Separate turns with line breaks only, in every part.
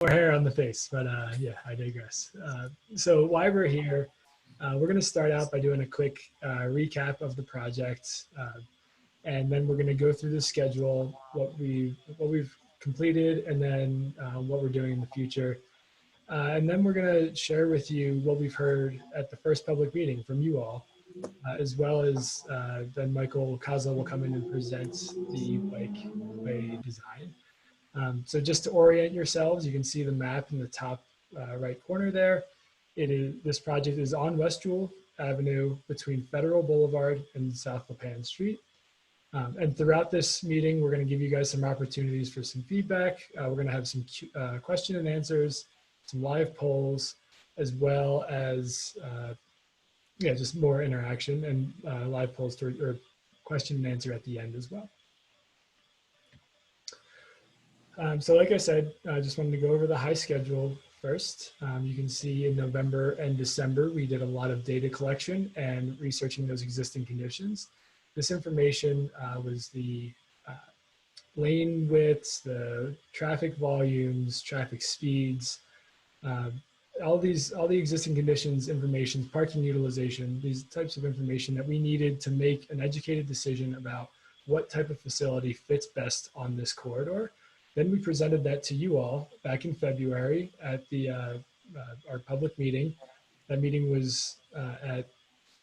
more hair on the face, but yeah, I digress. So why we're here, we're going to start out by doing a quick recap of the project, and then we're going to go through the schedule, what we've completed, and then what we're doing in the future. And then we're going to share with you what we've heard at the first public meeting from you all, as well as then Michael Kaza will come in and present the Bikeway design. So just to orient yourselves, you can see the map in the top right corner there. This project is on West Jewell Avenue between Federal Boulevard and South Lipan Street. And throughout this meeting, we're going to give you guys some opportunities for some feedback. We're going to have some question and answers, some live polls, as well as yeah, just more interaction and live polls or question and answer at the end as well. So like I said, I just wanted to go over the high schedule first. You can see in November and December, we did a lot of data collection and researching those existing conditions. This information was the lane widths, the traffic volumes, traffic speeds, all the existing conditions, information, parking utilization, these types of information that we needed to make an educated decision about what type of facility fits best on this corridor. Then we presented that to you all back in February at our public meeting. That meeting was at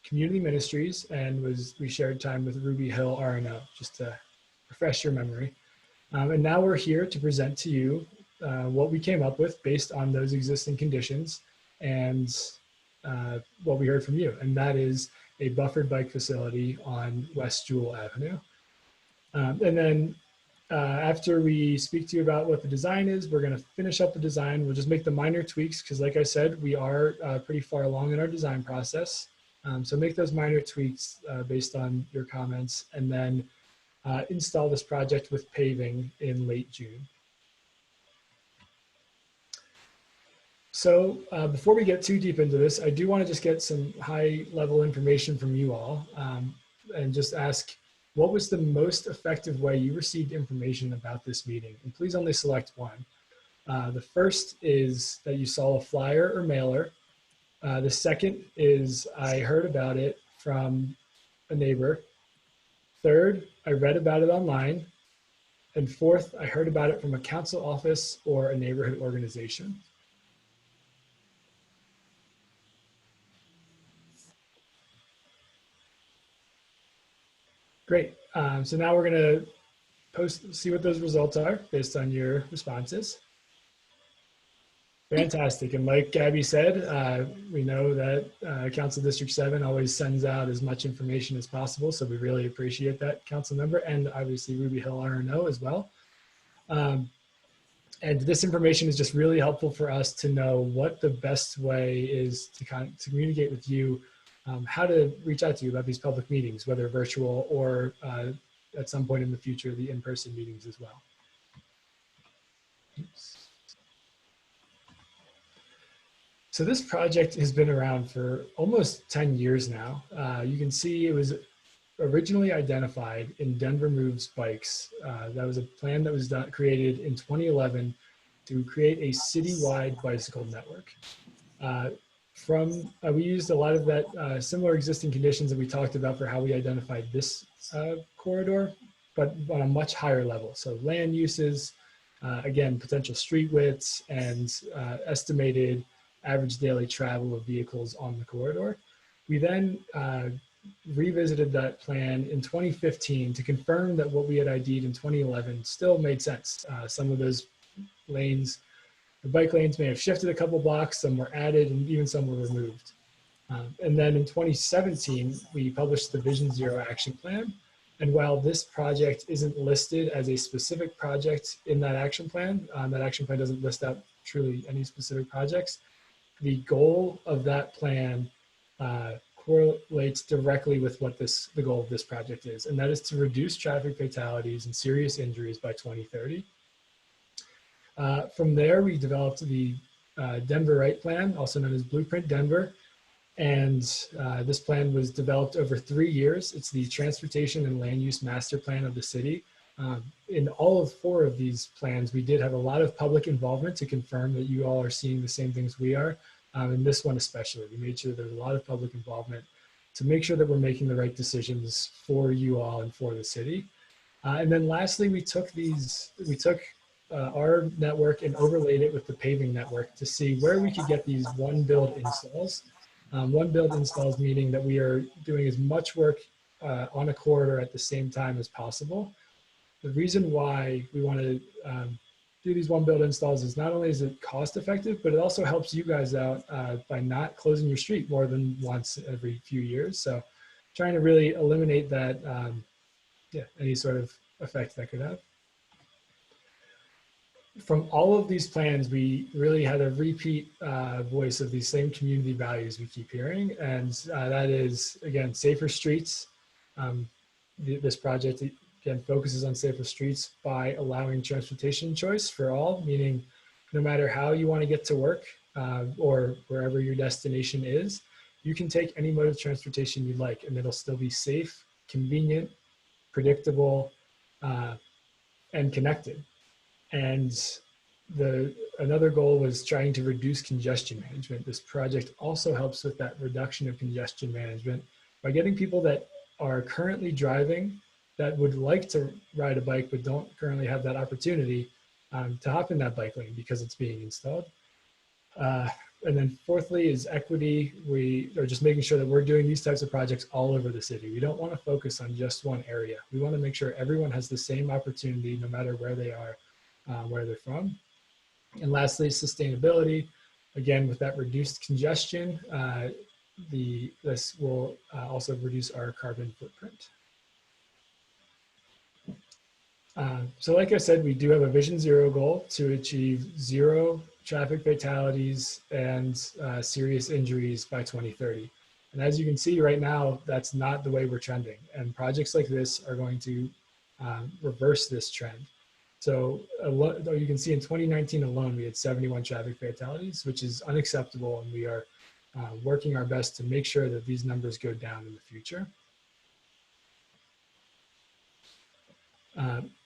Community Ministries, and we shared time with Ruby Hill RNO, just to refresh your memory. And now we're here to present to you what we came up with based on those existing conditions and what we heard from you. And that is a buffered bike facility on West Jewell Avenue. And then after we speak to you about what the design is, we're going to finish up the design. We'll just make the minor tweaks because, like I said, we are pretty far along in our design process. So make those minor tweaks based on your comments, and then install this project with paving in late June. So before we get too deep into this, I do want to just get some high-level information from you all and just ask, what was the most effective way you received information about this meeting? And please only select one. The first is that you saw a flyer or mailer. The second is I heard about it from a neighbor. Third, I read about it online. And fourth, I heard about it from a council office or a neighborhood organization. Great. So now we're going to see what those results are based on your responses. Fantastic. And like Gabby said, we know that Council District 7 always sends out as much information as possible. So we really appreciate that, council member, and obviously Ruby Hill RNO as well. And this information is just really helpful for us to know what the best way is to communicate with you, how to reach out to you about these public meetings, whether virtual or at some point in the future, the in-person meetings as well. Oops. So this project has been around for almost 10 years now. You can see it was originally identified in Denver Moves Bikes. That was a plan that was created in 2011 to create a citywide bicycle network. We used a lot of that similar existing conditions that we talked about for how we identified this corridor, but on a much higher level. So land uses, again, potential street widths, and estimated average daily travel of vehicles on the corridor. We then revisited that plan in 2015 to confirm that what we had ID'd in 2011 still made sense. Some of those lanes, the bike lanes, may have shifted a couple blocks, some were added, and even some were removed. And then in 2017, we published the Vision Zero Action Plan. And while this project isn't listed as a specific project in that action plan doesn't list out truly any specific projects, the goal of that plan correlates directly with what the goal of this project is, and that is to reduce traffic fatalities and serious injuries by 2030. From there, we developed the Denver Right Plan, also known as Blueprint Denver, and this plan was developed over 3 years. It's the Transportation and Land Use Master Plan of the city. In all of 4 of these plans, we did have a lot of public involvement to confirm that you all are seeing the same things we are. In this one especially, we made sure there's a lot of public involvement to make sure that we're making the right decisions for you all and for the city. And then lastly, we took our network and overlaid it with the paving network to see where we could get these one build installs. One build installs meaning that we are doing as much work on a corridor at the same time as possible. The reason why we want to do these one build installs is not only is it cost effective, but it also helps you guys out by not closing your street more than once every few years. So trying to really eliminate that, any sort of effect that could have. From all of these plans, we really had a repeat voice of these same community values we keep hearing. And that is, again, safer streets. This project, again, focuses on safer streets by allowing transportation choice for all, meaning no matter how you want to get to work or wherever your destination is, you can take any mode of transportation you like, and it'll still be safe, convenient, predictable, and connected. And another goal was trying to reduce congestion management. This project also helps with that reduction of congestion management by getting people that are currently driving that would like to ride a bike but don't currently have that opportunity to hop in that bike lane because it's being installed. And then fourthly is equity. We are just making sure that we're doing these types of projects all over the city. We don't want to focus on just one area. We want to make sure everyone has the same opportunity no matter where they are, where they're from. And lastly, sustainability. Again, with that reduced congestion, this will also reduce our carbon footprint. So like I said, we do have a Vision Zero goal to achieve 0 traffic fatalities and serious injuries by 2030. And as you can see right now, that's not the way we're trending. And projects like this are going to reverse this trend. So you can see in 2019 alone, we had 71 traffic fatalities, which is unacceptable. And we are working our best to make sure that these numbers go down in the future.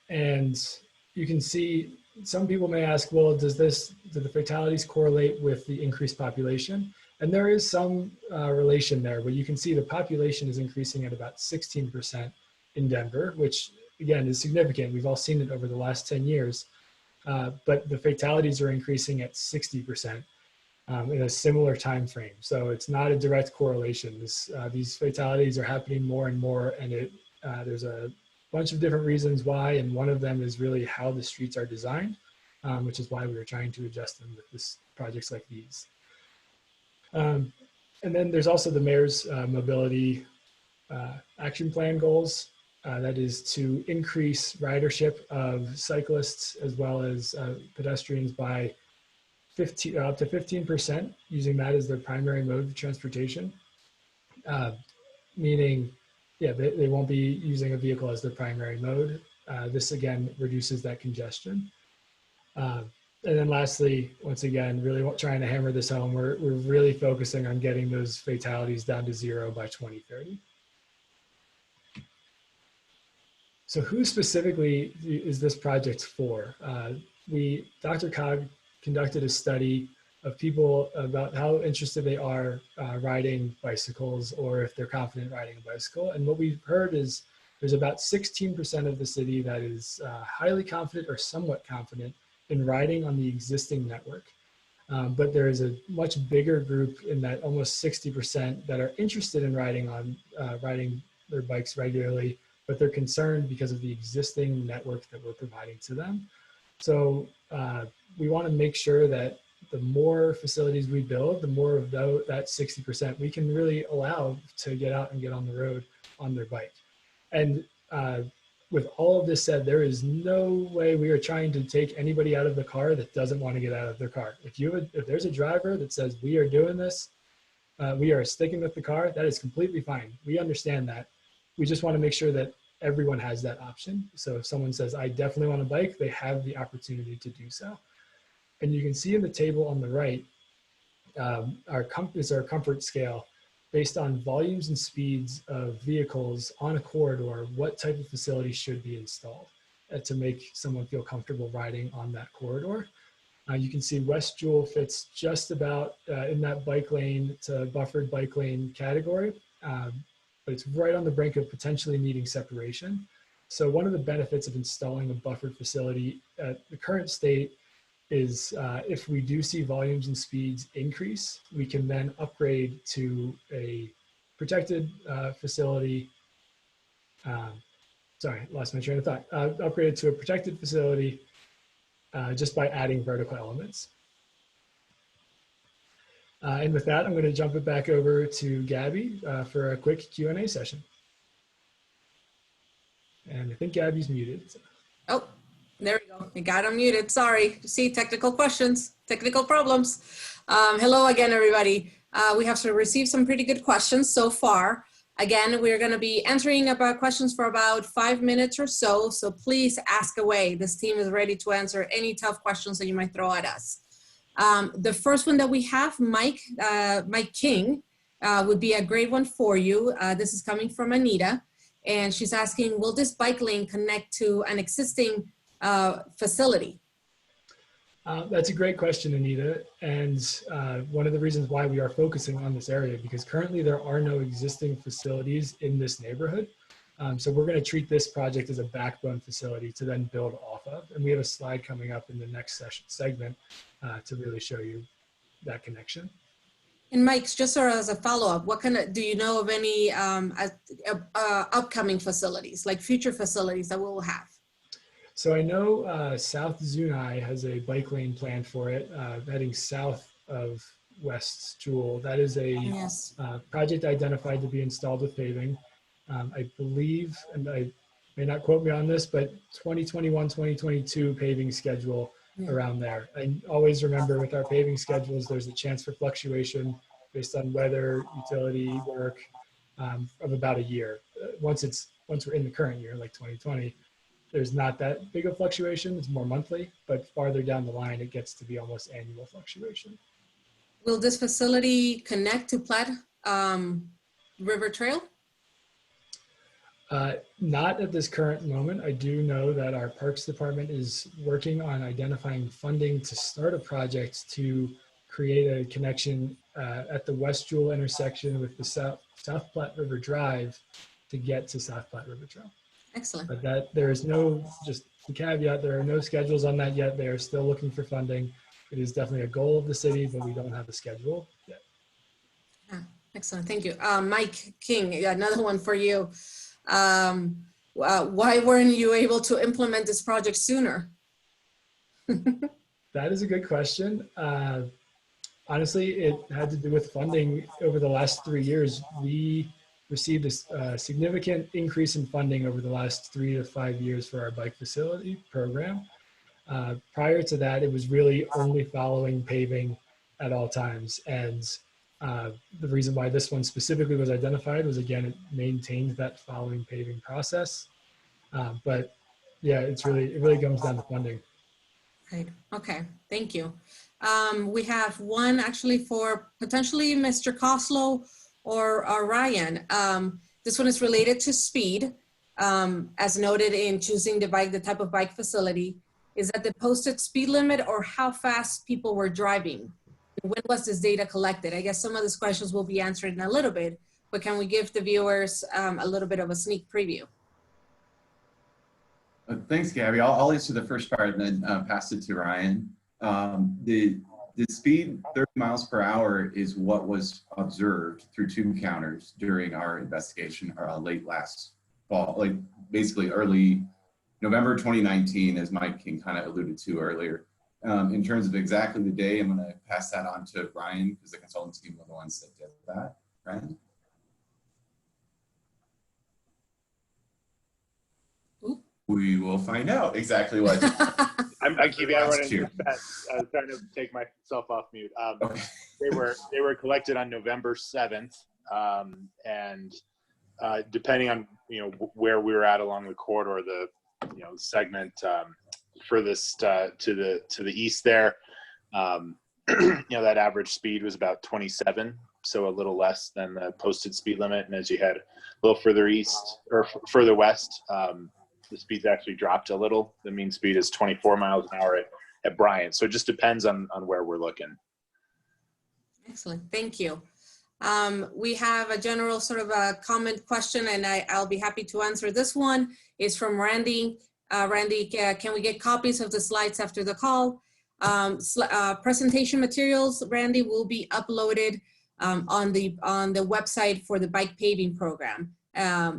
And you can see some people may ask, well, do the fatalities correlate with the increased population? And there is some relation there, but you can see the population is increasing at about 16% in Denver, which again is significant. We've all seen it over the last 10 years, but the fatalities are increasing at 60% in a similar time frame. So it's not a direct correlation. These fatalities are happening more and more, and there's a bunch of different reasons why, and one of them is really how the streets are designed, which is why we were trying to adjust them with projects like these. And then there's also the mayor's mobility action plan goals. That is to increase ridership of cyclists as well as pedestrians by up to 15%, using that as their primary mode of transportation, meaning they won't be using a vehicle as their primary mode. This again reduces that congestion. And then lastly, once again, really trying to hammer this home, we're really focusing on getting those fatalities down to 0 by 2030. So who specifically is this project for? Dr. Cog conducted a study of people about how interested they are riding bicycles, or if they're confident riding a bicycle. And what we've heard is there's about 16% of the city that is highly confident or somewhat confident in riding on the existing network. But there is a much bigger group in that almost 60% that are interested in riding their bikes regularly, but they're concerned because of the existing network that we're providing to them. So we want to make sure that the more facilities we build, the more of that 60% we can really allow to get out and get on the road on their bike. And with all of this said, there is no way we are trying to take anybody out of the car that doesn't want to get out of their car. If there's a driver that says we are doing this, we are sticking with the car, that is completely fine. We understand that. We just want to make sure that everyone has that option. So if someone says, I definitely want a bike, they have the opportunity to do so. And you can see in the table on the right, our comfort scale based on volumes and speeds of vehicles on a corridor, what type of facility should be installed. to make someone feel comfortable riding on that corridor. You can see West Jewell fits just about in that bike lane to buffered bike lane category, but it's right on the brink of potentially needing separation. So one of the benefits of installing a buffered facility at the current state is if we do see volumes and speeds increase, we can then upgrade to a protected facility. Sorry, lost my train of thought. Upgrade to a protected facility just by adding vertical elements. And with that, I'm going to jump it back over to Gabby for a quick Q&A session. And I think Gabby's muted. So.
Oh, there we go. We got unmuted. Sorry. See, technical questions, technical problems. Hello again, everybody. We have received some pretty good questions so far. Again, we're going to be answering about questions for about 5 minutes or so. So please ask away. This team is ready to answer any tough questions that you might throw at us. The first one that we have, Mike King, would be a great one for you. This is coming from Anita, and she's asking, will this bike lane connect to an existing facility?
That's a great question, Anita. And one of the reasons why we are focusing on this area, because currently there are no existing facilities in this neighborhood. So we're going to treat this project as a backbone facility to then build off of. And we have a slide coming up in the next segment to really show you that connection.
And Mike, just sort of as a follow-up, what kind of, do you know of any upcoming facilities, like future facilities that we'll have?
So I know South Zuni has a bike lane plan for it, heading south of West Jewell. That is a project identified to be installed with paving. I believe, and I may not quote me on this, but 2021, 2022 paving schedule around there. I always remember with our paving schedules, there's a chance for fluctuation based on weather, utility work of about a year. Once we're in the current year, like 2020, there's not that big of fluctuation. It's more monthly, but farther down the line, it gets to be almost annual fluctuation.
Will this facility connect to Platte River Trail?
Not at this current moment. I do know that our Parks Department is working on identifying funding to start a project to create a connection at the West Jewell intersection with the South Platte River Drive to get to South Platte River Trail.
Excellent.
But that there is no, just the caveat, there are no schedules on that yet. They are still looking for funding. It is definitely a goal of the city, but we don't have a schedule yet.
Excellent, thank you. Mike King, another one for you. Why weren't you able to implement this project sooner?
That is a good question. Honestly, it had to do with funding over the last 3 years. We received a significant increase in funding over the last 3 to 5 years for our bike facility program. Prior to that, it was really only following paving at all times. And the reason why this one specifically was identified was, again, it maintained that following paving process. But yeah, it really comes down to funding.
Right, okay, thank you. We have one actually for potentially Mr. Koslow or Ryan. This one is related to speed. As noted in choosing the type of bike facility, is that the posted speed limit or how fast people were driving? When was this data collected? I guess some of these questions will be answered in a little bit, but can we give the viewers a little bit of a sneak preview?
Thanks, Gabby. I'll answer the first part and then pass it to Ryan. The speed, 30 miles per hour, is what was observed through tube counters during our investigation late last fall, like basically early November 2019, as Mike King kind of alluded to earlier. In terms of exactly the day, I'm going to pass that on to Ryan, because the consultant team were the ones that did that. Ryan? We will find out exactly what.
I'm keeping everyone in suspense. I was trying to take myself off mute. Okay. They were collected on November 7th, and depending on where we were at along the corridor, the segment furthest to the east there, that average speed was about 27, so a little less than the posted speed limit. And as you head a little further east or further west, the speed's actually dropped a little. The mean speed is 24 miles an hour at Bryant. So it just depends on where we're looking.
Excellent, thank you. We have a general sort of a comment question, and I'll be happy to answer. This one is from Randy. Randy, can we get copies of the slides after the call? Presentation materials, Randy, will be uploaded on the website for the bike paving program.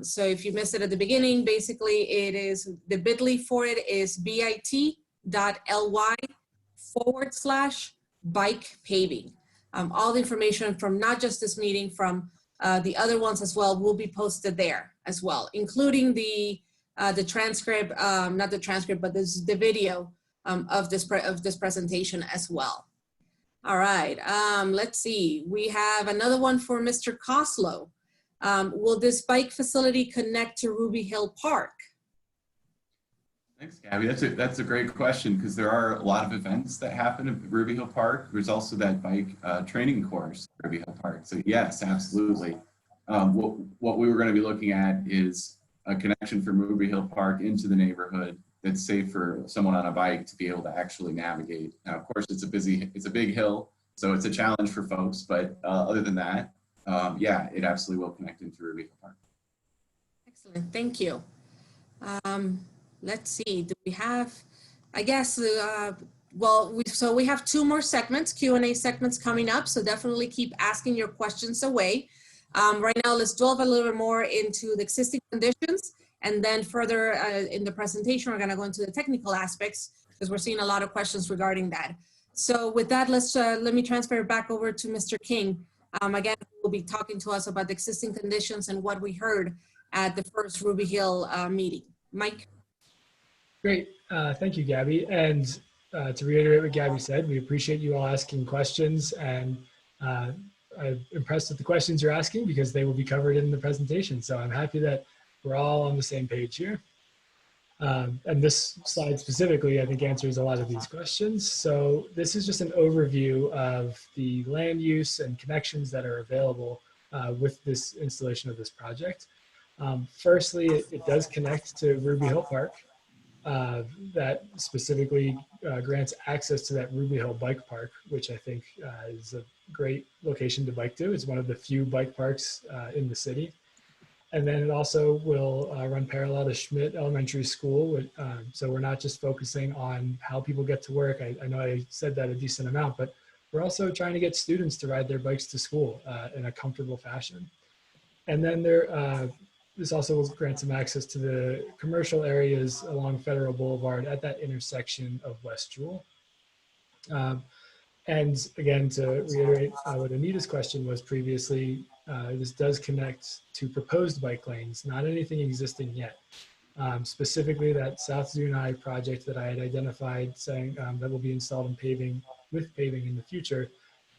So if you missed it at the beginning, basically it is, the bit.ly for it is bit.ly/bike paving. All the information from not just this meeting, from the other ones as well, will be posted there as well, including the transcript, not the transcript, but the video of this presentation as well. All right, let's see. We have another one for Mr. Koslow. Will this bike facility connect to Ruby Hill Park?
Thanks, Gabby. That's a great question, because there are a lot of events that happen at Ruby Hill Park. There's also that bike training course at Ruby Hill Park. So yes, absolutely. What we were going to be looking at is a connection from Ruby Hill Park into the neighborhood that's safe for someone on a bike to be able to actually navigate. Now, of course, it's a big hill, so it's a challenge for folks. But other than that, yeah, it absolutely will connect into Ruby Hill Park.
Excellent, thank you. Let's see, do we have, I guess, well, so we have 2 more segments, Q&A segments coming up, so definitely keep asking your questions away. Right now, let's delve a little bit more into the existing conditions, and then further in the presentation, we're gonna go into the technical aspects, because we're seeing a lot of questions regarding that. So with that, let me transfer it back over to Mr. King. Again, we'll be talking to us about the existing conditions and what we heard at the first Ruby Hill meeting. Mike?
Great, thank you, Gabby. And to reiterate what Gabby said, we appreciate you all asking questions, and I'm impressed with the questions you're asking, because they will be covered in the presentation. So I'm happy that we're all on the same page here. And this slide specifically, I think, answers a lot of these questions. So this is just an overview of the land use and connections that are available with this installation of this project. Firstly, it does connect to Ruby Hill Park. That specifically grants access to that Ruby Hill Bike Park, which I think is a great location to bike to. It's one of the few bike parks in the city. And then it also will run parallel to Schmidt Elementary School. So we're not just focusing on how people get to work. I know I said that a decent amount, but we're also trying to get students to ride their bikes to school in a comfortable fashion. And then this also will grant some access to the commercial areas along Federal Boulevard at that intersection of West Jewell. And again, to reiterate what Anita's question was previously, this does connect to proposed bike lanes, not anything existing yet. Specifically that South Zunai project that I had identified, saying that will be installed in paving in the future,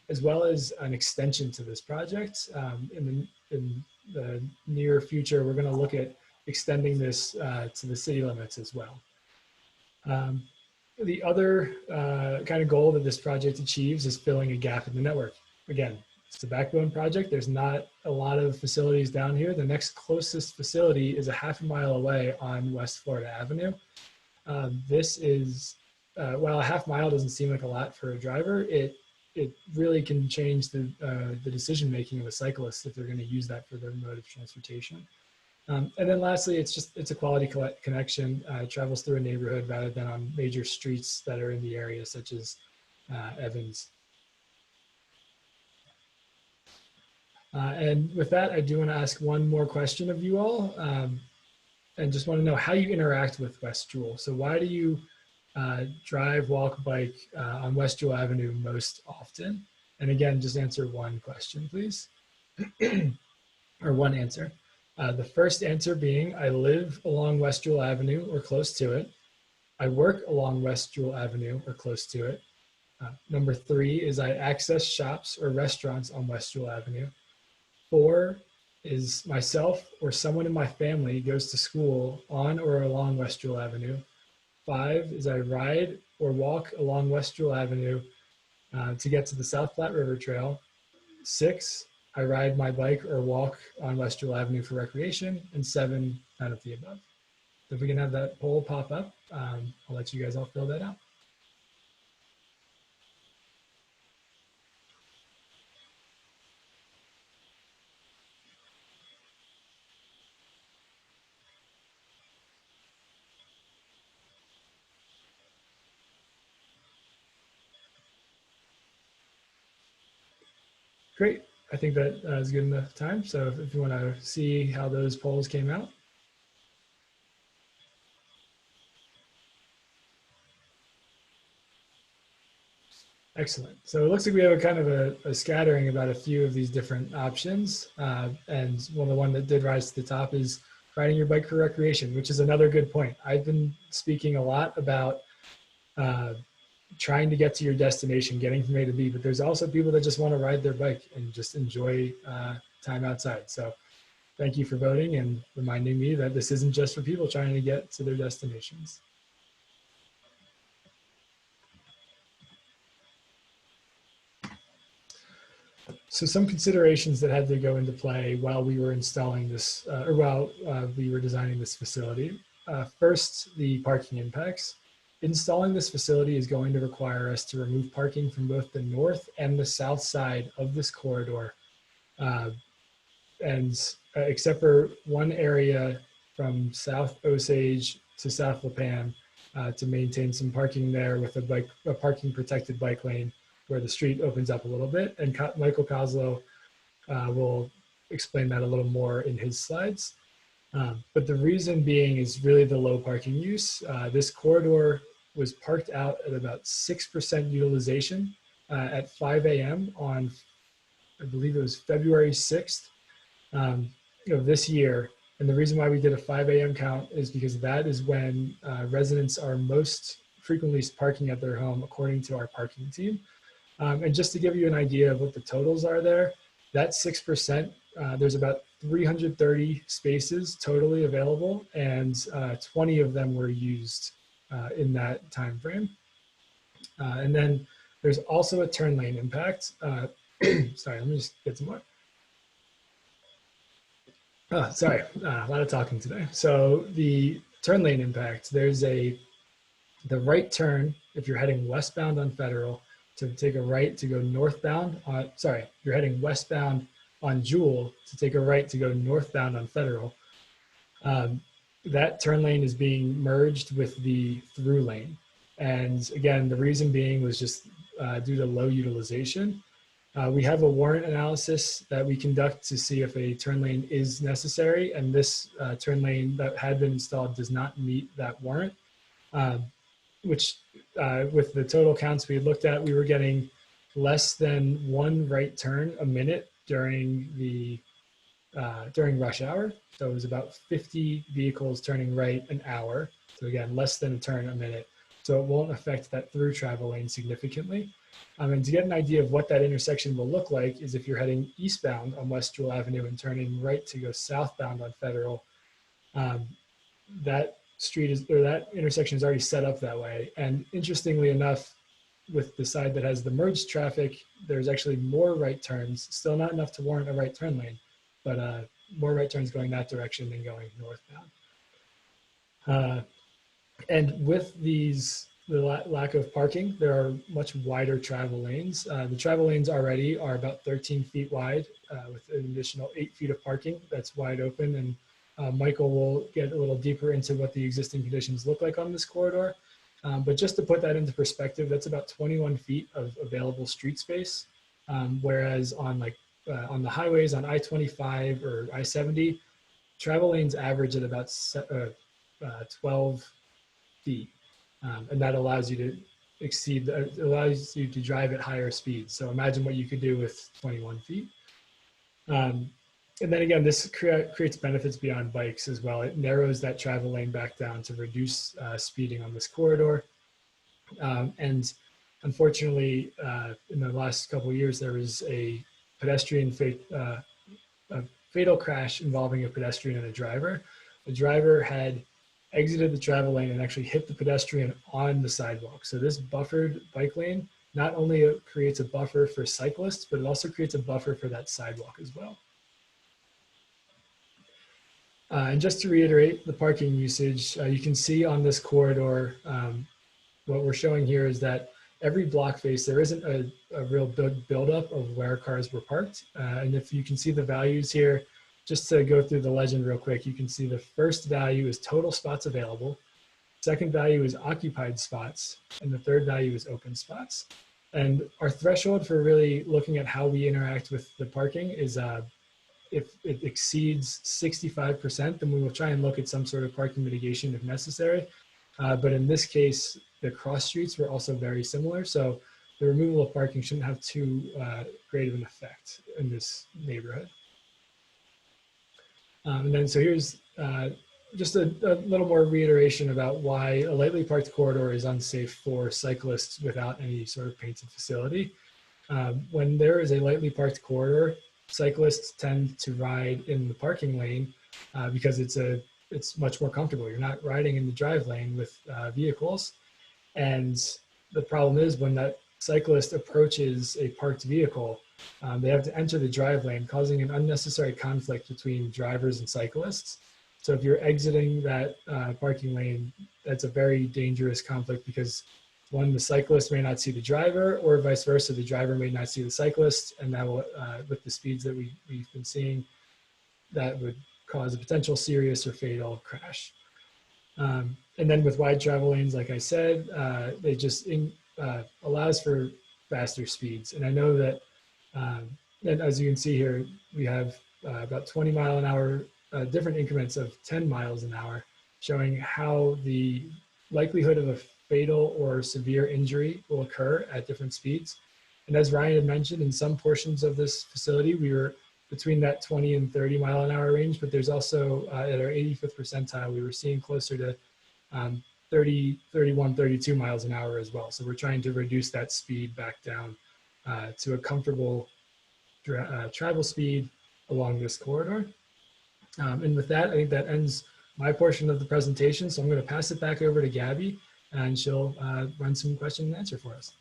as well as an extension to this project. In the near future, we're going to look at extending this to the city limits as well. The other kind of goal that this project achieves is filling a gap in the network. Again, it's a backbone project. There's not a lot of facilities down here. The next closest facility is a half a mile away on West Florida Avenue. This is, while a half mile doesn't seem like a lot for a driver, it really can change the decision-making of a cyclist if they're going to use that for their mode of transportation. And then lastly, it's a quality connection. It travels through a neighborhood rather than on major streets that are in the area, such as Evans. And with that, I do want to ask one more question of you all, and just want to know how you interact with West Jewell. So why do you drive, walk, bike on West Jewell Avenue most often? And again, just answer one question, please, or one answer. The first answer being, I live along West Jewell Avenue or close to it. I work along West Jewell Avenue or close to it. Number 3 is I access shops or restaurants on West Jewell Avenue. 4 is myself or someone in my family goes to school on or along West Jewell Avenue. 5 is I ride or walk along West Jewell Avenue to get to the South Platte River Trail. 6, I ride my bike or walk on West Jewell Avenue for recreation. And 7, none of the above. If we can have that poll pop up, I'll let you guys all fill that out. Great. I think that is good enough time. So if you want to see how those polls came out. Excellent. So it looks like we have a kind of a scattering about a few of these different options. And the one that did rise to the top is riding your bike for recreation, which is another good point. I've been speaking a lot about trying to get to your destination, getting from A to B, but there's also people that just want to ride their bike and just enjoy time outside. So thank you for voting and reminding me that this isn't just for people trying to get to their destinations. So some considerations that had to go into play while we were installing this, or while we were designing this facility. First, the parking impacts. Installing this facility is going to require us to remove parking from both the north and the south side of this corridor. Except for one area from South Osage to South Lipan to maintain some parking there with a parking protected bike lane where the street opens up a little bit. And Michael Kozlow will explain that a little more in his slides. But the reason being is really the low parking use. This corridor was parked out at about 6% utilization at 5 a.m. on, I believe it was February 6th of this year. And the reason why we did a 5 a.m. count is because that is when residents are most frequently parking at their home, according to our parking team. And just to give you an idea of what the totals are there, that 6%, there's about 330 spaces totally available, and 20 of them were used in that time frame. And then there's also a turn lane impact. Sorry, let me just get some more. Sorry, a lot of talking today. So the turn lane impact, there's the right turn if you're heading westbound on Federal to take a right to go northbound. You're heading westbound on Jewell to take a right to go northbound on Federal. That turn lane is being merged with the through lane. And again, the reason being was just due to low utilization. We have a warrant analysis that we conduct to see if a turn lane is necessary, and this turn lane that had been installed does not meet that warrant, which with the total counts we looked at, we were getting less than one right turn a minute during rush hour. So it was about 50 vehicles turning right an hour. So again, less than a turn a minute. So it won't affect that through travel lane significantly. And to get an idea of what that intersection will look like is if you're heading eastbound on West Jewell Avenue and turning right to go southbound on Federal, that intersection is already set up that way. And interestingly enough, with the side that has the merged traffic, there's actually more right turns, still not enough to warrant a right turn lane, but more right turns going that direction than going northbound. And with the lack of parking, there are much wider travel lanes. The travel lanes already are about 13 feet wide with an additional 8 feet of parking that's wide open. And Michael will get a little deeper into what the existing conditions look like on this corridor. But just to put that into perspective, that's about 21 feet of available street space. Whereas on the highways on I-25 or I-70, travel lanes average at about 12 feet. And that allows you to allows you to drive at higher speeds. So imagine what you could do with 21 feet. And then again, this creates benefits beyond bikes as well. It narrows that travel lane back down to reduce speeding on this corridor. And unfortunately, in the last couple of years, there was a fatal crash involving a pedestrian and a driver. The driver had exited the travel lane and actually hit the pedestrian on the sidewalk. So this buffered bike lane not only creates a buffer for cyclists, but it also creates a buffer for that sidewalk as well. And just to reiterate the parking usage, you can see on this corridor, what we're showing here is that every block face, there isn't a real big buildup of where cars were parked. And if you can see the values here, just to go through the legend real quick, you can see the first value is total spots available. Second value is occupied spots. And the third value is open spots. And our threshold for really looking at how we interact with the parking is if it exceeds 65%, then we will try and look at some sort of parking mitigation if necessary. But in this case, the cross streets were also very similar. So the removal of parking shouldn't have too great of an effect in this neighborhood. And then so here's just a little more reiteration about why a lightly parked corridor is unsafe for cyclists without any sort of painted facility. When there is a lightly parked corridor, cyclists tend to ride in the parking lane because it's much more comfortable. You're not riding in the drive lane with vehicles. And the problem is when that cyclist approaches a parked vehicle, they have to enter the drive lane, causing an unnecessary conflict between drivers and cyclists. So if you're exiting that parking lane, that's a very dangerous conflict because one, the cyclist may not see the driver, or vice versa, the driver may not see the cyclist, and that will, with the speeds that we've been seeing, that would cause a potential serious or fatal crash. And then with wide travel lanes, like I said, they just allows for faster speeds. And I know that, and as you can see here, we have about 20 mile an hour, different increments of 10 miles an hour, showing how the likelihood of a fatal or severe injury will occur at different speeds. And as Ryan had mentioned, in some portions of this facility, we were between that 20 and 30 mile an hour range, but there's also at our 85th percentile, we were seeing closer to 30, 31, 32 miles an hour as well. So we're trying to reduce that speed back down to a comfortable travel speed along this corridor. And with that, I think that ends my portion of the presentation. So I'm going to pass it back over to Gabby, and she'll run some question and answer for us.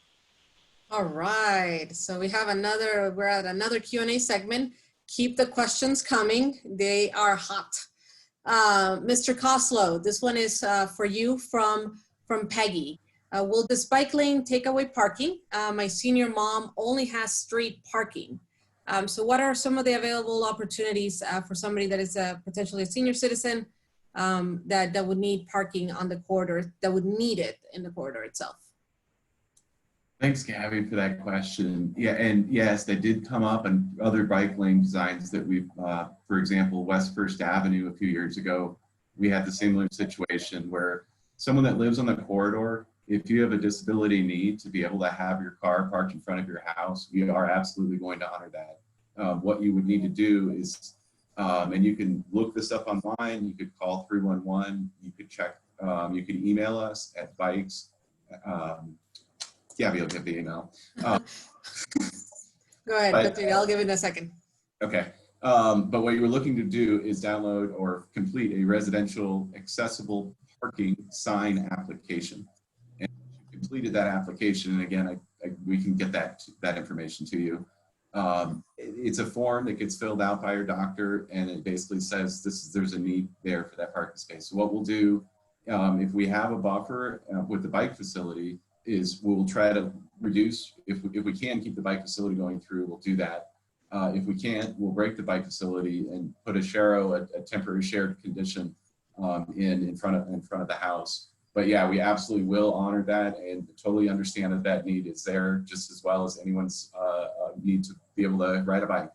All right, so we're at another Q&A segment. Keep the questions coming. They are hot. Mr. Koslow, this one is for you from Peggy. Will this bike lane take away parking? My senior mom only has street parking. So what are some of the available opportunities for somebody that is potentially a senior citizen that would need parking on the corridor, that would need it in the corridor itself?
Thanks, Gabby, for that question. Yeah, and yes, they did come up on other bike lane designs that we've, for example, West First Avenue a few years ago, we had the similar situation where someone that lives on the corridor, if you have a disability need to be able to have your car parked in front of your house, we are absolutely going to honor that. What you would need to do is, and you can look this up online, you could call 311, you could check, you could email us at bikes. Gabby will give the email.
Go ahead, I'll give it in a second. Okay.
But what you were looking to do is download or complete a residential accessible parking sign application. And you completed that application, and again, we can get that information to you. It's a form that gets filled out by your doctor, and it basically says there's a need there for that parking space. So what we'll do, if we have a buffer with the bike facility, is we'll try to reduce, if we can keep the bike facility going through, we'll do that. If we can't, we'll break the bike facility and put a temporary shared condition in front of the house. But yeah, we absolutely will honor that and totally understand that need is there just as well as anyone's need to be able to ride a bike.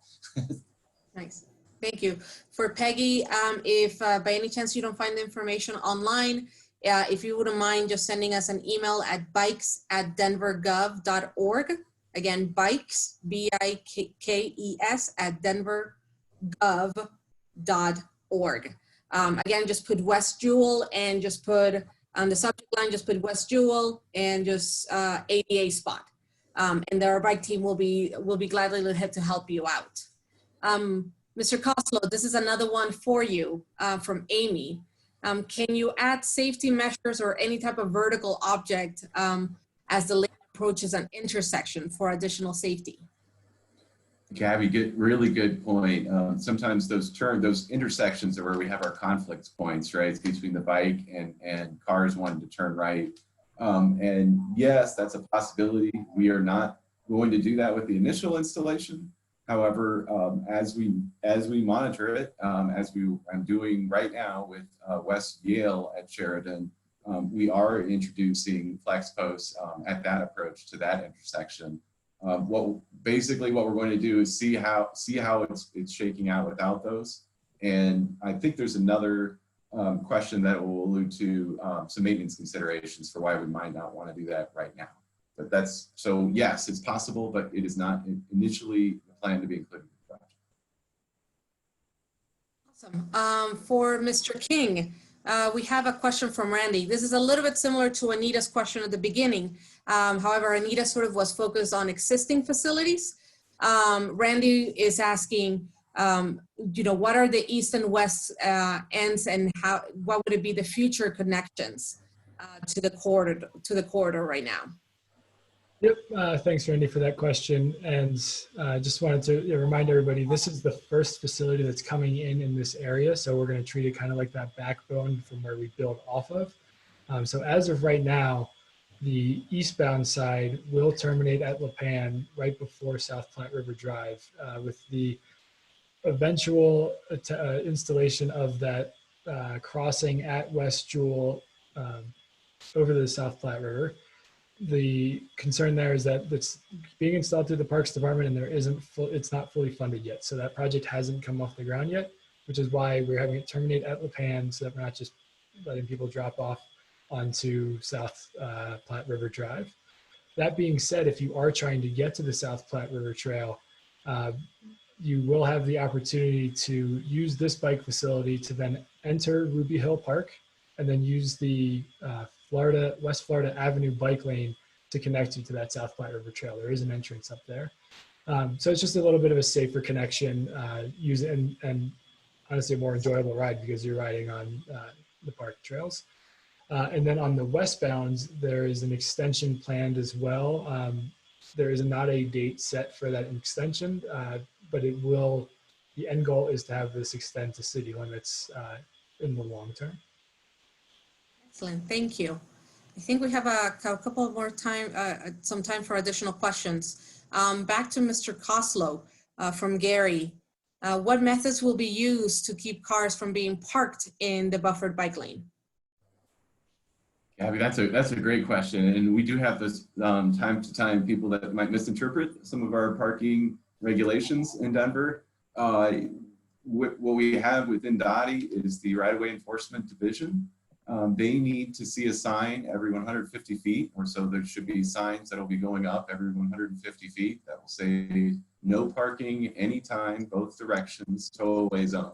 Nice, thank you. For Peggy, if by any chance you don't find the information online, if you wouldn't mind just sending us an email at bikes@denvergov.org. Again, bikes, B-I-K-E-S @denvergov.org. Again, just put West Jewell and just put on the subject line, just put West Jewell and just ADA spot. And our bike team will be gladly to help you out. Mr. Koslow, this is another one for you from Amy. Can you add safety measures or any type of vertical object as the lane approaches an intersection for additional safety?
Gabby, really good point. Sometimes those intersections are where we have our conflict points, right? It's between the bike and cars wanting to turn right. And yes, that's a possibility. We are not going to do that with the initial installation. However, as we monitor it, I'm doing right now with West Yale at Sheridan, we are introducing flex posts at that approach to that intersection. Basically what we're going to do is see how it's shaking out without those. And I think there's another question that will allude to some maintenance considerations for why we might not want to do that right now. But so yes, it's possible, but it is not initially planned to be included in the project.
Awesome. For Mr. King, we have a question from Randy. This is a little bit similar to Anita's question at the beginning. However, Anita sort of was focused on existing facilities. Randy is asking, what are the east and west ends, and what would it be the future connections to the corridor right now?
Yep, thanks Randy for that question. And just wanted to remind everybody, this is the first facility that's coming in this area. So we're gonna treat it kind of like that backbone from where we build off of. So as of right now, the eastbound side will terminate at La Pan right before South Platte River Drive with the eventual installation of that crossing at West Jewell over the South Platte River. The concern there is that it's being installed through the Parks Department and it's not fully funded yet. So that project hasn't come off the ground yet, which is why we're having it terminate at La Pan so that we're not just letting people drop off onto South Platte River Drive. That being said, if you are trying to get to the South Platte River Trail, you will have the opportunity to use this bike facility to then enter Ruby Hill Park and then use the West Florida Avenue bike lane to connect you to that South Platte River Trail. There is an entrance up there. So it's just a little bit of a safer connection, and honestly a more enjoyable ride because you're riding on the park trails. And then on the westbound, there is an extension planned as well. There is not a date set for that extension, but the end goal is to have this extend to city limits in the long term.
Excellent, thank you. I think we have a couple more some time for additional questions. Back to Mr. Koslow from Gary. What methods will be used to keep cars from being parked in the buffered bike lane?
Yeah, I mean, that's a great question. And we do have this time to time people that might misinterpret some of our parking regulations in Denver. What we have within DOTI is the right-of-way enforcement division. They need to see a sign every 150 feet, or so there should be signs that will be going up every 150 feet that will say no parking anytime, both directions, tow away zone.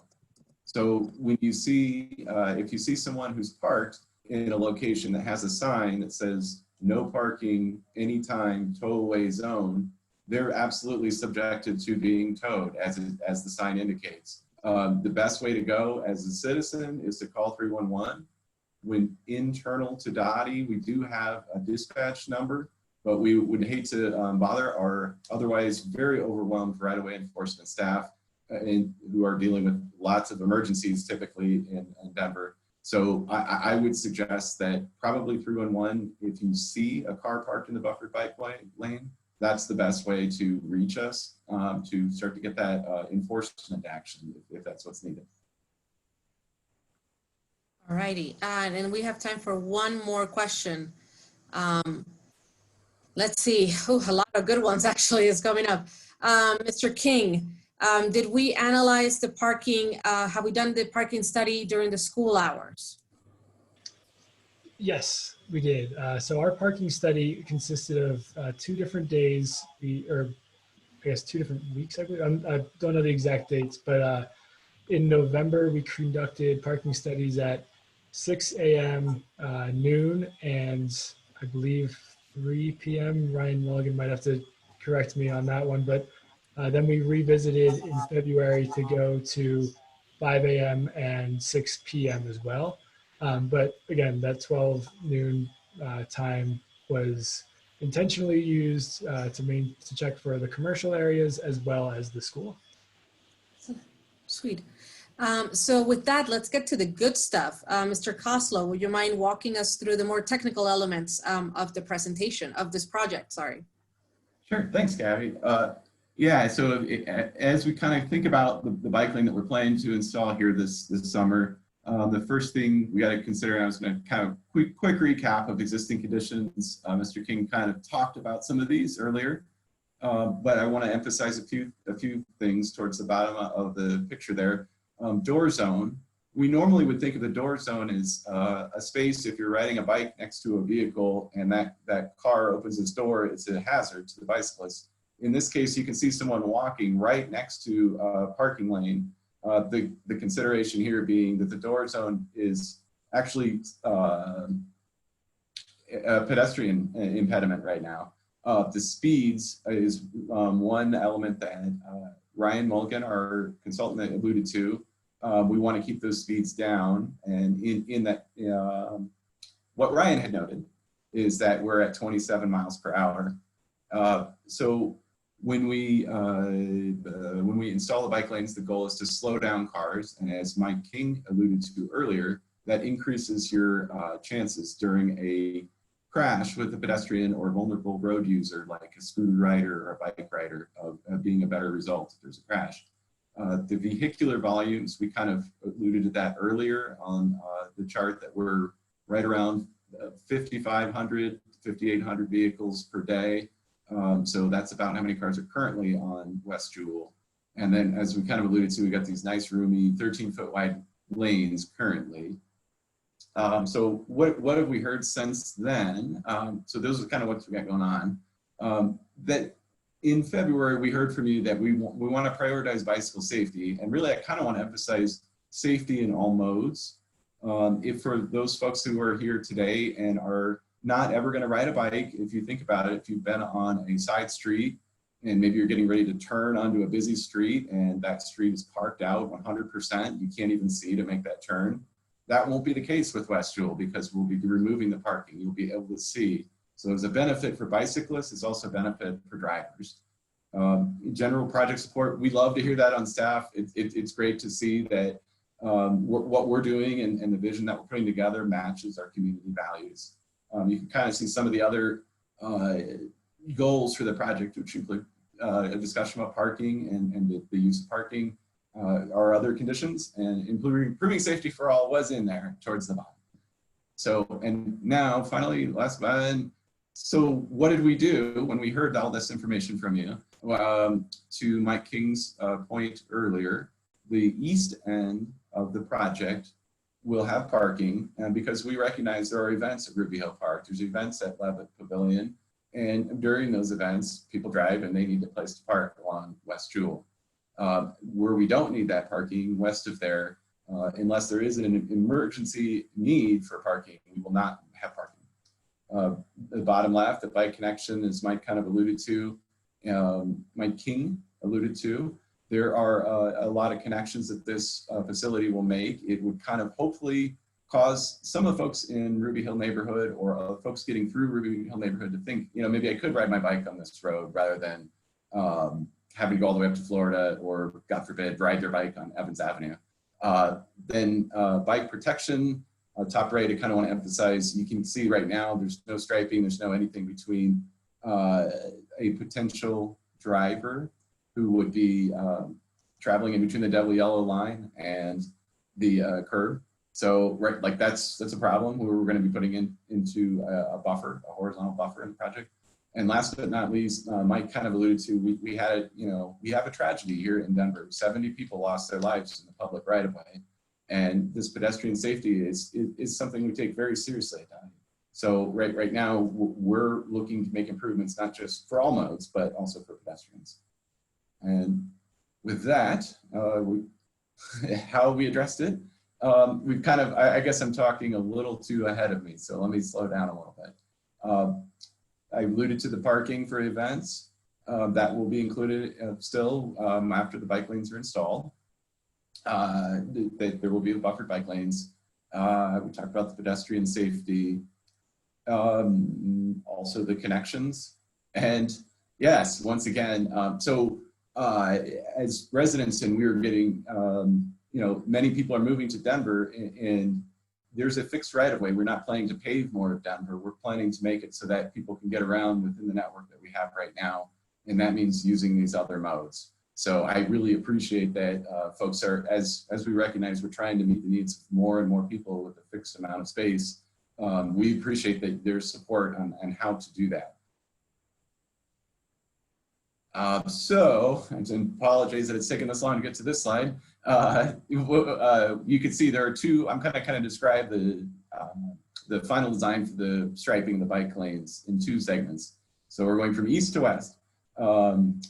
So when you see, if you see someone who's parked in a location that has a sign that says no parking anytime, tow away zone, they're absolutely subjected to being towed as the sign indicates. The best way to go as a citizen is to call 311. When internal to DOTI, we do have a dispatch number, but we would hate to bother our otherwise very overwhelmed right-of-way enforcement staff who are dealing with lots of emergencies typically in Denver. So I would suggest that probably 311, if you see a car parked in the buffered bike lane, that's the best way to reach us to start to get that enforcement action if that's what's needed.
All righty, and we have time for one more question. Let's see, a lot of good ones actually is coming up. Mr. King, did we analyze the parking, have we done the parking study during the school hours?
Yes, we did. So our parking study consisted of 2 different days, or I guess 2 different weeks, I believe. I don't know the exact dates, but in November, we conducted parking studies at 6 a.m., noon, and I believe 3 p.m. Ryan Mulligan might have to correct me on that one, but then we revisited in February to go to 5 a.m. and 6 p.m. as well. But again, that 12 noon time was intentionally used to check for the commercial areas as well as the school.
Sweet. So with that, let's get to the good stuff. Mr. Koslow, would you mind walking us through the more technical elements of the presentation of this project? Sorry.
Sure, thanks, Gabby. Yeah, so as we kind of think about the bike lane that we're planning to install here this summer, the first thing we got to consider, I was going to kind of quick recap of existing conditions. Mr. King kind of talked about some of these earlier, but I want to emphasize a few things towards the bottom of the picture there. Door zone. We normally would think of the door zone as a space if you're riding a bike next to a vehicle and that car opens its door, it's a hazard to the bicyclist. In this case, you can see someone walking right next to a parking lane. The consideration here being that the door zone is actually a pedestrian impediment right now. The speeds is one element that Ryan Mulligan, our consultant, alluded to. We want to keep those speeds down, and in that, what Ryan had noted is that we're at 27 miles per hour. So when we install the bike lanes, the goal is to slow down cars, and as Mike King alluded to earlier, that increases your chances during a crash with a pedestrian or vulnerable road user like a scooter rider or a bike rider of being a better result if there's a crash. The vehicular volumes, we kind of alluded to that earlier on the chart, that we're right around 5,500, 5,800 vehicles per day. So that's about how many cars are currently on West Jewell. And then as we kind of alluded to, we got these nice roomy 13-foot wide lanes currently. So what have we heard since then? So those are kind of what we got going on. That in February, we heard from you that we want to prioritize bicycle safety. And really, I kind of want to emphasize safety in all modes. If for those folks who are here today and are not ever going to ride a bike, if you think about it, if you've been on a side street and maybe you're getting ready to turn onto a busy street and that street is parked out 100%, you can't even see to make that turn. That won't be the case with West Jewell because we'll be removing the parking. You'll be able to see. So there's a benefit for bicyclists. It's also a benefit for drivers. General project support, we love to hear that on staff. It's great to see that what we're doing and the vision that we're putting together matches our community values. You can kind of see some of the other goals for the project, which include a discussion about parking and the use of parking, our other conditions, and improving safety for all was in there towards the bottom. So, and now finally, last one. So what did we do when we heard all this information from you? To Mike King's point earlier, the east end of the project will have parking, and because we recognize there are events at Ruby Hill Park, there's events at Levitt Pavilion, and during those events, people drive and they need a place to park along West Jewell. Where we don't need that parking west of there, unless there is an emergency need for parking, we will not have parking. The bottom left, the bike connection, as Mike kind of alluded to, Mike King alluded to, there are a lot of connections that this facility will make. It would kind of hopefully cause some of the folks in Ruby Hill neighborhood or folks getting through Ruby Hill neighborhood to think, you know, maybe I could ride my bike on this road rather than having to go all the way up to Florida or, God forbid, ride their bike on Evans Avenue. Then bike protection, top right, I kind of want to emphasize, you can see right now, there's no striping, there's no anything between a potential driver who would be traveling in between the double yellow line and the curb. So, right, like that's a problem. We're going to be putting into a buffer, a horizontal buffer in the project. And last but not least, Mike kind of alluded to, we had, you know, we have a tragedy here in Denver. 70 people lost their lives in the public right of way. And this pedestrian safety is something we take very seriously at Downey. So right now, we're looking to make improvements, not just for all modes, but also for pedestrians. And with that, how we addressed it, we've kind of, I guess I'm talking a little too ahead of me, so let me slow down a little bit. I alluded to the parking for events. That will be included still after the bike lanes are installed. There will be the buffered bike lanes. We talked about the pedestrian safety. Also the connections. And yes, once again, as residents, and we were getting, many people are moving to Denver, and there's a fixed right of way. We're not planning to pave more of Denver. We're planning to make it so that people can get around within the network that we have right now. And that means using these other modes. So I really appreciate that folks are, as we recognize, we're trying to meet the needs of more and more people with a fixed amount of space. We appreciate that there's support on how to do that. So, I apologize that it's taken this long to get to this slide. You can see there are two. I'm kind of describe the final design for the striping of the bike lanes in two segments. So we're going from east to west.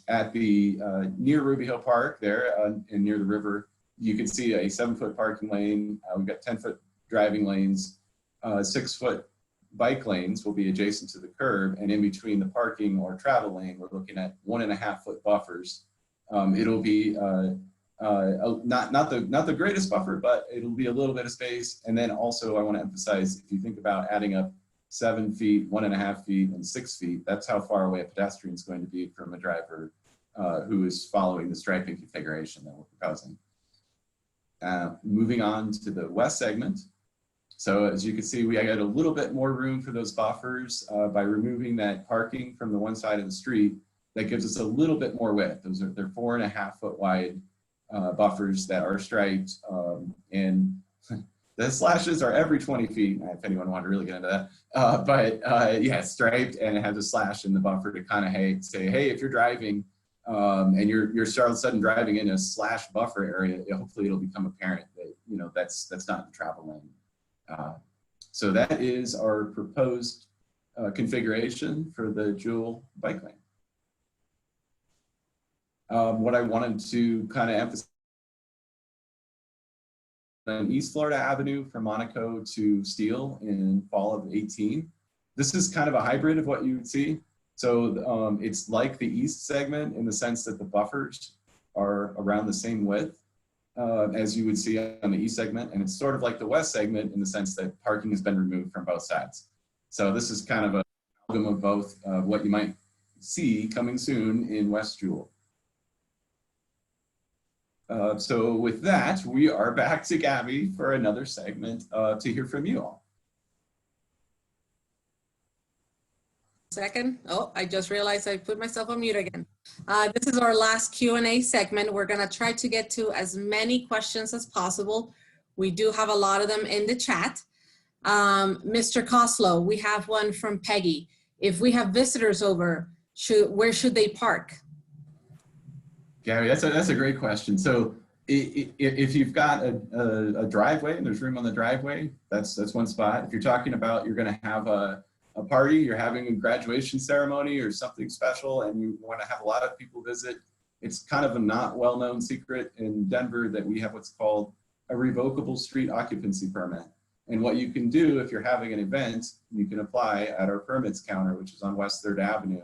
At the near Ruby Hill Park there and near the river, you can see a 7-foot parking lane. We've got 10-foot driving lanes. 6-foot bike lanes will be adjacent to the curb, and in between the parking or travel lane, we're looking at 1.5-foot buffers. It'll be not the greatest buffer, but it'll be a little bit of space. And then also I want to emphasize, if you think about adding up 7 feet, 1.5 feet, and 6 feet, that's how far away a pedestrian is going to be from a driver who is following the striping configuration that we're proposing. Moving on to the west segment. So as you can see, we got a little bit more room for those buffers by removing that parking from the one side of the street. That gives us a little bit more width. They're 4.5-foot wide buffers that are striped, and the slashes are every 20 feet, if anyone wanted to really get into that. Yeah, striped, and it has a slash in the buffer to kind of say, hey, if you're driving and you're all of a sudden driving in a slash buffer area, hopefully it'll become apparent that that's not the travel lane. So that is our proposed configuration for the Jewell bike lane. What I wanted to kind of emphasize on East Florida Avenue from Monaco to Steele in fall of 18. This is kind of a hybrid of what you would see. So it's like the east segment in the sense that the buffers are around the same width as you would see on the east segment. And it's sort of like the west segment in the sense that parking has been removed from both sides. So this is kind of a amalgam of both what you might see coming soon in West Jewell. So with that, we are back to Gabby for another segment to hear from you all.
Second. Oh, I just realized I put myself on mute again. This is our last Q&A segment. We're going to try to get to as many questions as possible. We do have a lot of them in the chat. Mr. Koslow, we have one from Peggy. If we have visitors over, where should they park?
Gary, that's a great question. So if you've got a driveway and there's room on the driveway, that's one spot. If you're talking about you're going to have a party, you're having a graduation ceremony or something special, and you want to have a lot of people visit, it's kind of a not well-known secret in Denver that we have what's called a revocable street occupancy permit. And what you can do if you're having an event, you can apply at our permits counter, which is on West 3rd Avenue,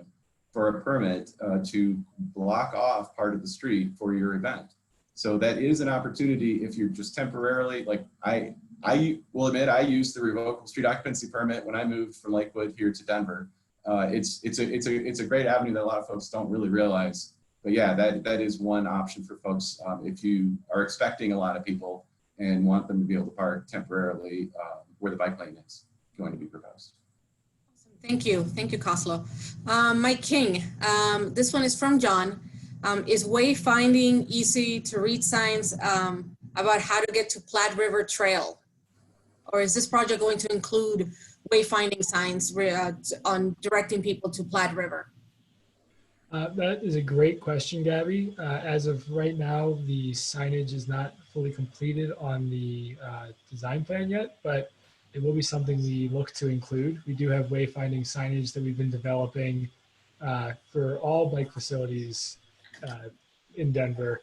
for a permit to block off part of the street for your event. So that is an opportunity if you're just temporarily, like I will admit I used the revocable street occupancy permit when I moved from Lakewood here to Denver. It's a great avenue that a lot of folks don't really realize. But yeah, that is one option for folks if you are expecting a lot of people and want them to be able to park temporarily where the bike lane is going to be proposed.
Thank you, Koslow. Mike King, this one is from John. Is wayfinding easy to read signs about how to get to Platte River Trail? Or is this project going to include wayfinding signs on directing people to Platte River?
That is a great question, Gabby. As of right now, the signage is not fully completed on the design plan yet, but it will be something we look to include. We do have wayfinding signage that we've been developing for all bike facilities in Denver,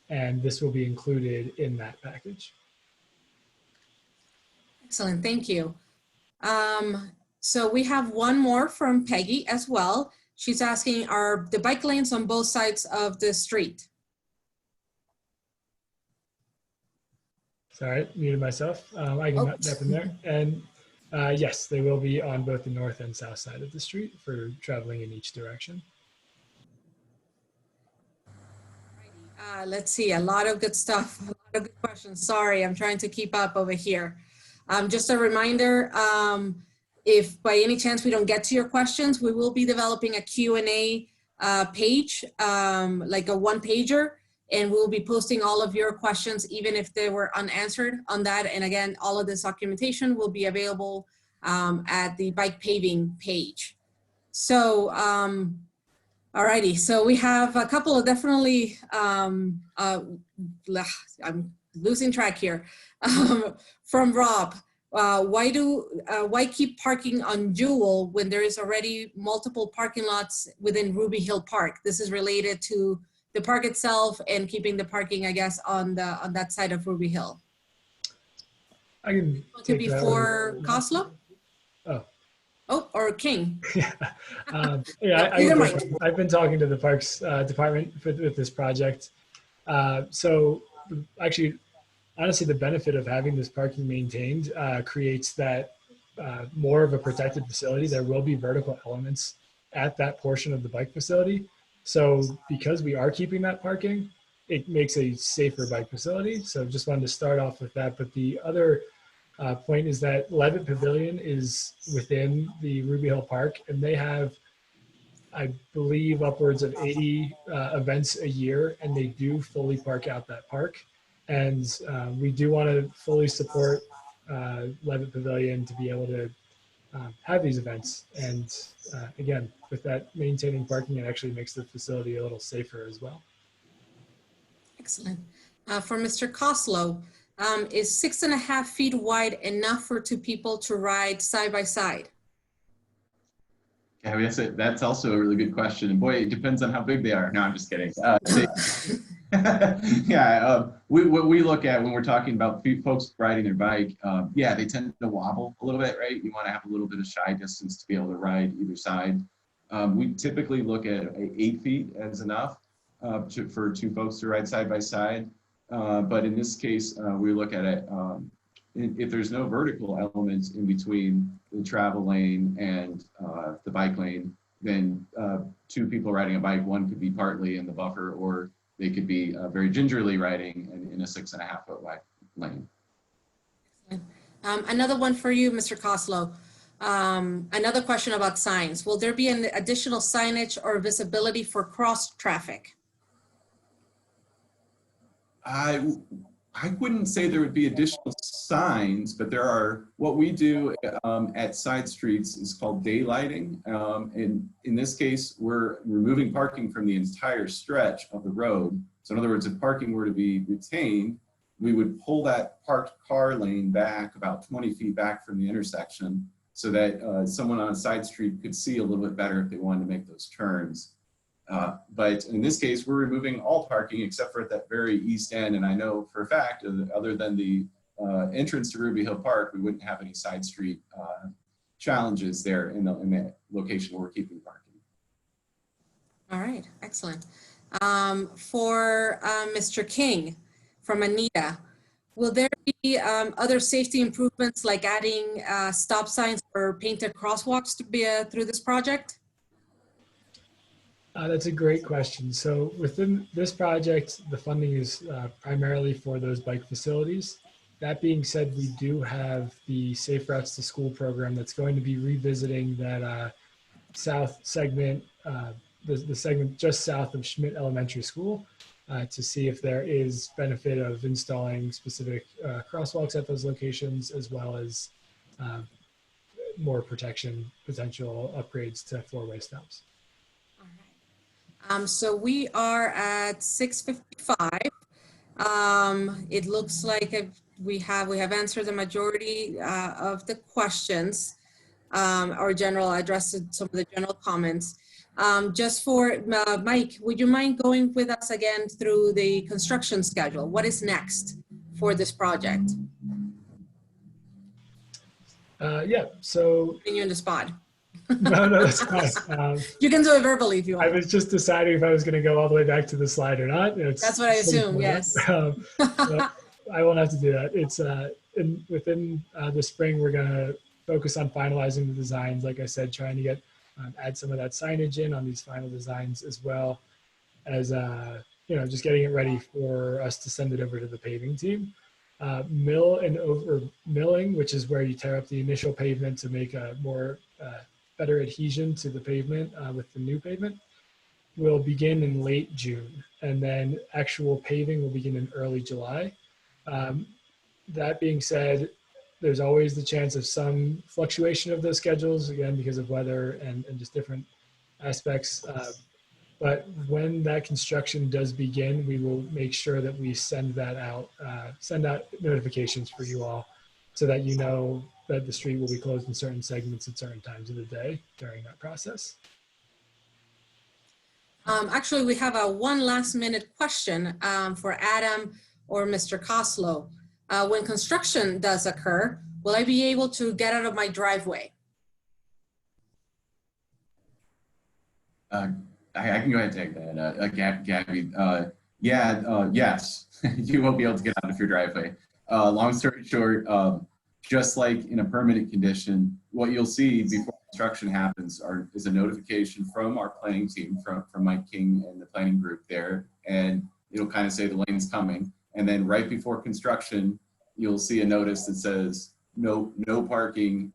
and this will be included in that package.
Excellent, thank you. So we have one more from Peggy as well. She's asking, are the bike lanes on both sides of the street?
Sorry, muted myself. I can jump in there. And Yes, they will be on both the north and south side of the street for traveling in each direction.
Let's see, a lot of good stuff, a lot of good questions. Sorry, I'm trying to keep up over here. Just a reminder, if by any chance we don't get to your questions, we will be developing a Q&A page, like a one-pager, and we'll be posting all of your questions, even if they were unanswered on that. And again, all of this documentation will be available at the bike paving page. So, alrighty, so we have a couple of definitely, I'm losing track here, from Rob. Why keep parking on Jewell when there is already multiple parking lots within Ruby Hill Park? This is related to the park itself and keeping the parking, I guess, on that side of Ruby Hill.
I can
To be for Koslow? Oh, or King.
Yeah, I've been talking to the Parks Department with this project. So actually, honestly, the benefit of having this parking maintained creates that more of a protected facility. There will be vertical elements at that portion of the bike facility. So because we are keeping that parking, it makes a safer bike facility. So just wanted to start off with that. But the other point is that Levitt Pavilion is within the Ruby Hill Park, and they have, I believe, upwards of 80 events a year, and they do fully park out that park. And we do want to fully support Levitt Pavilion to be able to have these events. And again, with that maintaining parking, it actually makes the facility a little safer as well.
Excellent. For Mr. Koslow, is 6.5 feet wide enough for two people to ride side by side?
Yeah, that's also a really good question. And boy, it depends on how big they are. No, I'm just kidding. Yeah, what we look at when we're talking about folks riding their bike, yeah, they tend to wobble a little bit, right? You want to have a little bit of shy distance to be able to ride either side. We typically look at 8 feet as enough for two folks to ride side by side. But in this case, we look at it, if there's no vertical elements in between the travel lane and the bike lane, then two people riding a bike, one could be partly in the buffer, or they could be very gingerly riding in a 6.5 foot wide lane.
Another one for you, Mr. Koslow. Another question about signs. Will there be an additional signage or visibility for cross traffic?
I wouldn't say there would be additional signs, but there are, what we do at side streets is called daylighting. And in this case, we're removing parking from the entire stretch of the road. So in other words, if parking were to be retained, we would pull that parked car lane back about 20 feet back from the intersection so that someone on a side street could see a little bit better if they wanted to make those turns. But in this case, we're removing all parking except for at that very east end. And I know for a fact, other than the entrance to Ruby Hill Park, we wouldn't have any side street challenges there in the location where we're keeping parking.
All right, excellent. For Mr. King from Anita, will there be other safety improvements like adding stop signs or painted crosswalks to be through this project?
That's a great question. So within this project, the funding is primarily for those bike facilities. That being said, we do have the Safe Routes to School program that's going to be revisiting that south segment, the segment just south of Schmidt Elementary School, to see if there is benefit of installing specific crosswalks at those locations, as well as more protection potential upgrades to four-way stops.
So we are at 6:55. It looks like we have answered the majority of the questions, or addressed some of the general comments. Just for Mike, would you mind going with us again through the construction schedule? What is next for this project?
Yeah, so.
Putting you on the spot.
No, that's fine.
You can do it verbally if you want.
I was just deciding if I was going to go all the way back to the slide or not.
That's what I assume, yes.
I won't have to do that. It's within the spring, we're going to focus on finalizing the designs. Like I said, trying to get add some of that signage in on these final designs, as well as just getting it ready for us to send it over to the paving team. Milling, which is where you tear up the initial pavement to make a more better adhesion to the pavement with the new pavement, will begin in late June, and then actual paving will begin in early July. That being said, there's always the chance of some fluctuation of those schedules, again, because of weather and just different aspects. But when that construction does begin, we will make sure that we send out notifications for you all so that you know that the street will be closed in certain segments at certain times of the day during that process.
Actually, we have a one last minute question for Adam or Mr. Koslow. When construction does occur, will I be able to get out of my driveway?
I can go ahead and take that. Gabby, yes, you will be able to get out of your driveway. Long story short, just like in a permanent condition, what you'll see before construction happens is a notification from our planning team, from Mike King and the planning group there, and it'll kind of say the lane's coming. And then right before construction, you'll see a notice that says no parking.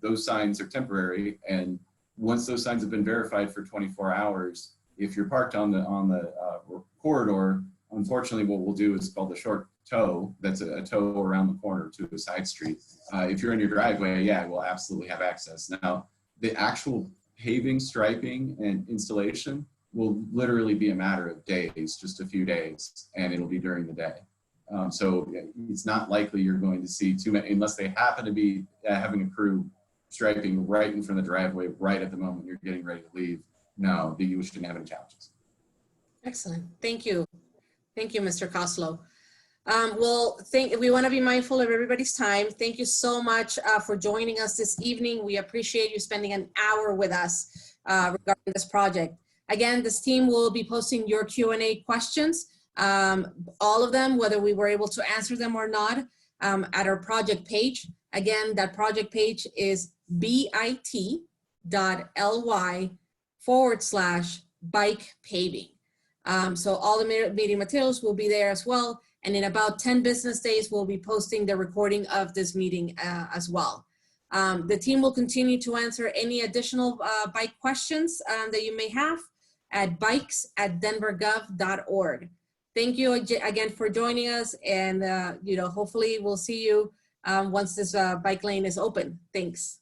Those signs are temporary, and once those signs have been verified for 24 hours, if you're parked on the corridor, unfortunately, what we'll do is called the short tow. That's a tow around the corner to a side street. If you're in your driveway, yeah, we'll absolutely have access. Now, the actual paving, striping, and installation will literally be a matter of days, just a few days, and it'll be during the day. So it's not likely you're going to see too many, unless they happen to be having a crew striping right in front of the driveway, right at the moment you're getting ready to leave. No, you shouldn't have any challenges.
Excellent. Thank you. Thank you, Mr. Koslow. We want to be mindful of everybody's time. Thank you so much for joining us this evening. We appreciate you spending an hour with us regarding this project. Again, this team will be posting your Q&A questions, all of them, whether we were able to answer them or not, at our project page. Again, that project page is bit.ly/bike paving. So all the meeting materials will be there as well. And in about 10 business days, we'll be posting the recording of this meeting as well. The team will continue to answer any additional bike questions that you may have at bikes@denvergov.org. Thank you again for joining us, and hopefully we'll see you once this bike lane is open. Thanks.